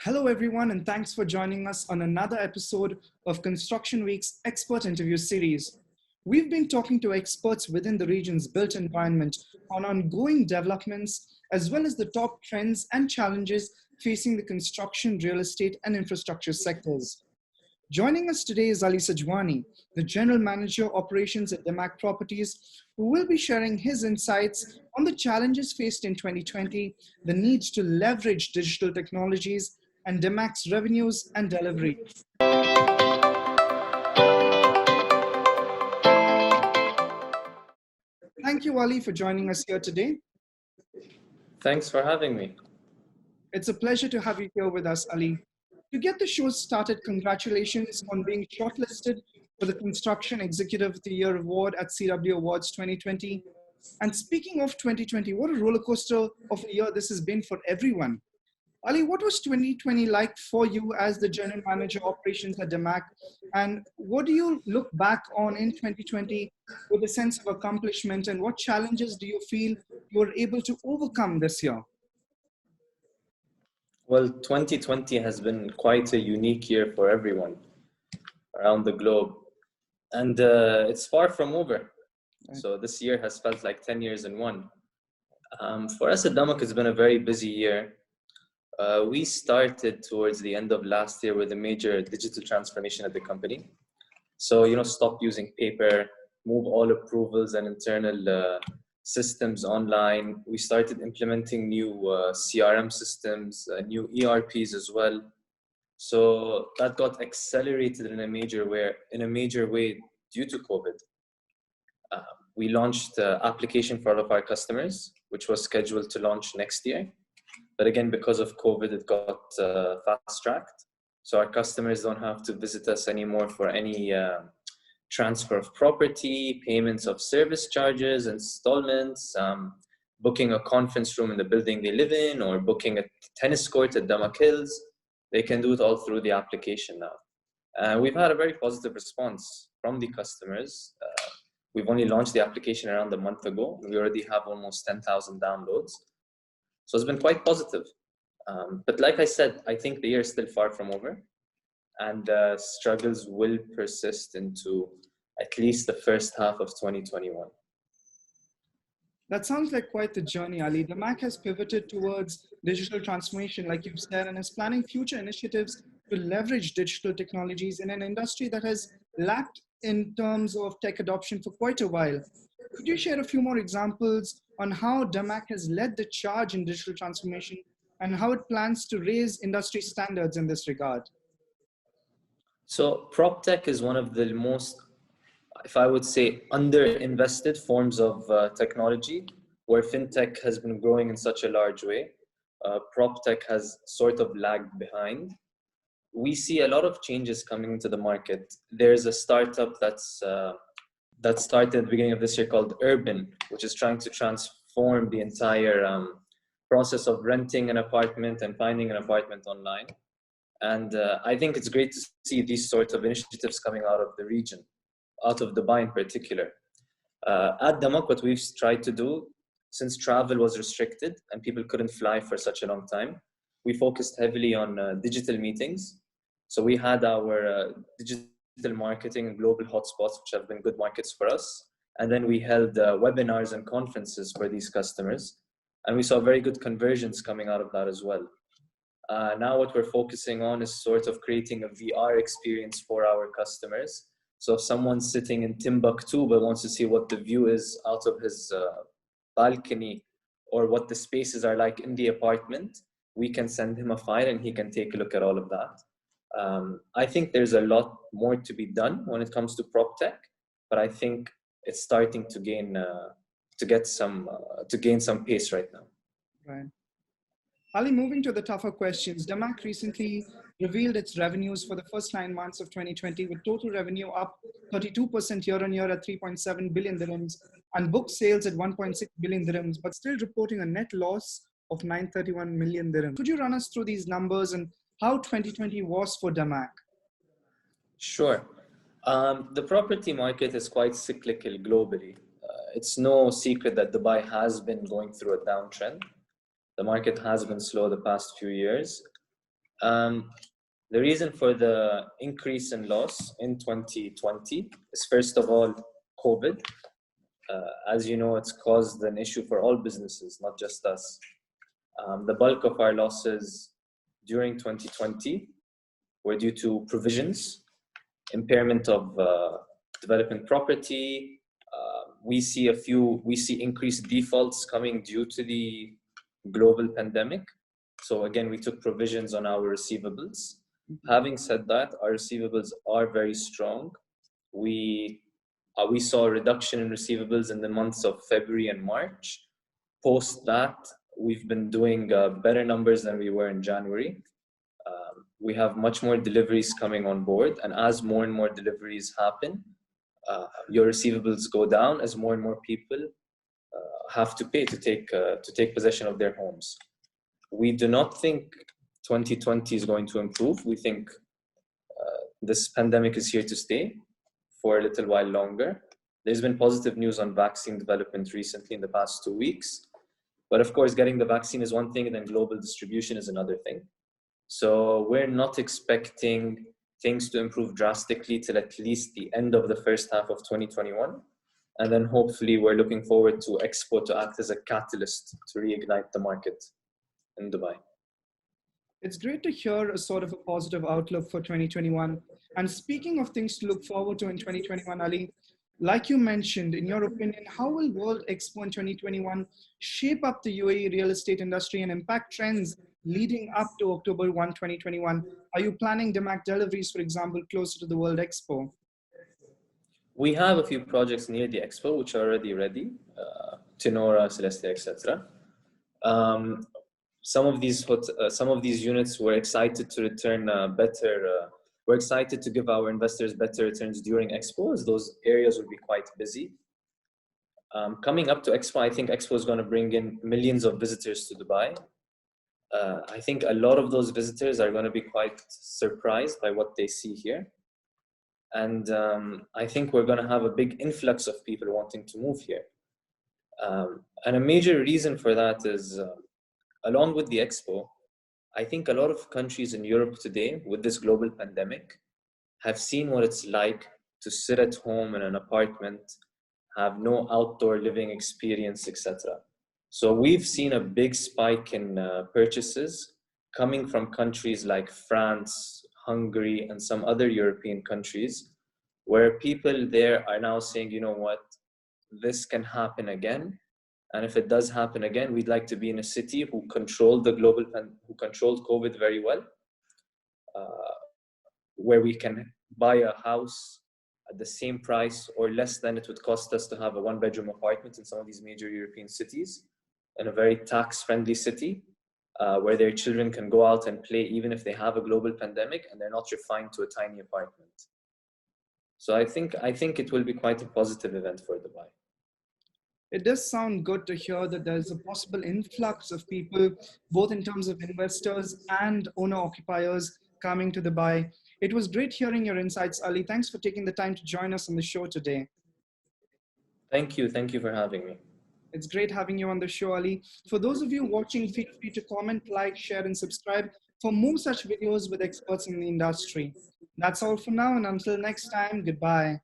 Hello, everyone, and thanks for joining us on another episode of Construction Week's Expert Interview Series. We've been talking to experts within the region's built environment on ongoing developments, as well as the top trends and challenges facing the construction, real estate, and infrastructure sectors. Joining us today is Ali Sajwani, the General Manager Operations at DAMAC Properties, who will be sharing his insights on the challenges faced in 2020, the need to leverage digital technologies, and DAMAC's revenues and delivery. Thank you, Ali, for joining us here today. Thanks for having me. It's a pleasure to have you here with us, Ali. To get the show started, congratulations on being shortlisted for the Construction Executive of the Year Award at CW Awards 2020. And speaking of 2020, what a roller coaster of a year this has been for everyone. Ali, what was 2020 like for you as the General Manager Operations at DAMAC? And what do you look back on in 2020 with a sense of accomplishment? And what challenges do you feel you were able to overcome this year? Well, 2020 has been quite a unique year for everyone around the globe. And it's far from over. So this year has felt like 10 years in one. For us at DAMAC, it's been a very busy year. We started towards the end of last year with a major digital transformation at the company. So, stop using paper, move all approvals and internal systems online. We started implementing new CRM systems, new ERPs as well. So that got accelerated in a major way due to COVID. We launched the application for all of our customers, which was scheduled to launch next year. But again, because of COVID, it got fast-tracked. So our customers don't have to visit us anymore for any transfer of property, payments of service charges, installments, booking a conference room in the building they live in, or booking a tennis court at DAMAC Hills. They can do it all through the application now. We've had a very positive response from the customers. We've only launched the application around a month ago. We already have almost 10,000 downloads. So it's been quite positive. But like I said, I think the year is still far from over, and struggles will persist into at least the first half of 2021. That sounds like quite the journey, Ali. DAMAC has pivoted towards digital transformation, like you've said, and is planning future initiatives to leverage digital technologies in an industry that has lacked in terms of tech adoption for quite a while. Could you share a few more examples on how DAMAC has led the charge in digital transformation and how it plans to raise industry standards in this regard? So PropTech is one of the most, if I would say, underinvested forms of technology, where FinTech has been growing in such a large way. PropTech has sort of lagged behind. We see a lot of changes coming into the market. There's a startup that started at the beginning of this year called Urban, which is trying to transform the entire process of renting an apartment and finding an apartment online. And I think it's great to see these sorts of initiatives coming out of the region, out of Dubai in particular. At DAMAC, what we've tried to do, since travel was restricted and people couldn't fly for such a long time, we focused heavily on digital meetings. So we had our digital marketing and global hotspots, which have been good markets for us. And then we held webinars and conferences for these customers. And we saw very good conversions coming out of that as well. Now what we're focusing on is sort of creating a VR experience for our customers. So if someone's sitting in Timbuktu but wants to see what the view is out of his balcony, or what the spaces are like in the apartment, we can send him a file and he can take a look at all of that. I think there's a lot more to be done when it comes to PropTech, but I think it's starting to gain some pace right now. Right. Ali, moving to the tougher questions, DAMAC recently revealed its revenues for the first 9 months of 2020, with total revenue up 32% year on year at 3.7 billion dirhams and book sales at 1.6 billion dirhams, but still reporting a net loss of 931 million dirhams. Could you run us through these numbers and how 2020 was for DAMAC? Sure. The property market is quite cyclical globally. It's no secret that Dubai has been going through a downtrend. The market has been slow the past few years. The reason for the increase in loss in 2020 is, first of all, COVID. As you know, it's caused an issue for all businesses, not just us. The bulk of our losses during 2020 were due to provisions, impairment of development property. We see increased defaults coming due to the global pandemic. So again, we took provisions on our receivables. Having said that, our receivables are very strong. We saw a reduction in receivables in the months of February and March. Post that, we've been doing better numbers than we were in January. We have much more deliveries coming on board, and as more and more deliveries happen, your receivables go down as more and more people have to pay to take possession of their homes. We do not think 2020 is going to improve. We think this pandemic is here to stay for a little while longer. There's been positive news on vaccine development recently in the past 2 weeks. But of course, getting the vaccine is one thing, and then global distribution is another thing. So we're not expecting things to improve drastically till at least the end of the first half of 2021. And then hopefully we're looking forward to Expo to act as a catalyst to reignite the market in Dubai. It's great to hear a sort of a positive outlook for 2021. And speaking of things to look forward to in 2021, Ali, like you mentioned, in your opinion, how will World Expo in 2021 shape up the UAE real estate industry and impact trends leading up to October 1, 2021? Are you planning DAMAC deliveries, for example, closer to the World Expo? We have a few projects near the Expo which are already ready, Tenora, Celestia, etc. Some of these units were excited to return we're excited to give our investors better returns during Expo, as those areas will be quite busy. Coming up to Expo, I think Expo is going to bring in millions of visitors to Dubai. I think a lot of those visitors are going to be quite surprised by what they see here. And I think we're going to have a big influx of people wanting to move here. And a major reason for that is, along with the Expo, I think a lot of countries in Europe today, with this global pandemic, have seen what it's like to sit at home in an apartment, have no outdoor living experience, etc. So we've seen a big spike in purchases coming from countries like France, Hungary, and some other European countries, where people there are now saying, you know what, this can happen again. And if it does happen again, we'd like to be in a city who controlled who controlled COVID very well, where we can buy a house at the same price or less than it would cost us to have a one-bedroom apartment in some of these major European cities, in a very tax-friendly city, where their children can go out and play even if they have a global pandemic and they're not refined to a tiny apartment. So I think it will be quite a positive event for Dubai. It does sound good to hear that there's a possible influx of people, both in terms of investors and owner-occupiers coming to Dubai. It was great hearing your insights, Ali. Thanks for taking the time to join us on the show today. Thank you for having me. It's great having you on the show, Ali. For those of you watching, feel free to comment, like, share, and subscribe for more such videos with experts in the industry. That's all for now, and until next time, goodbye.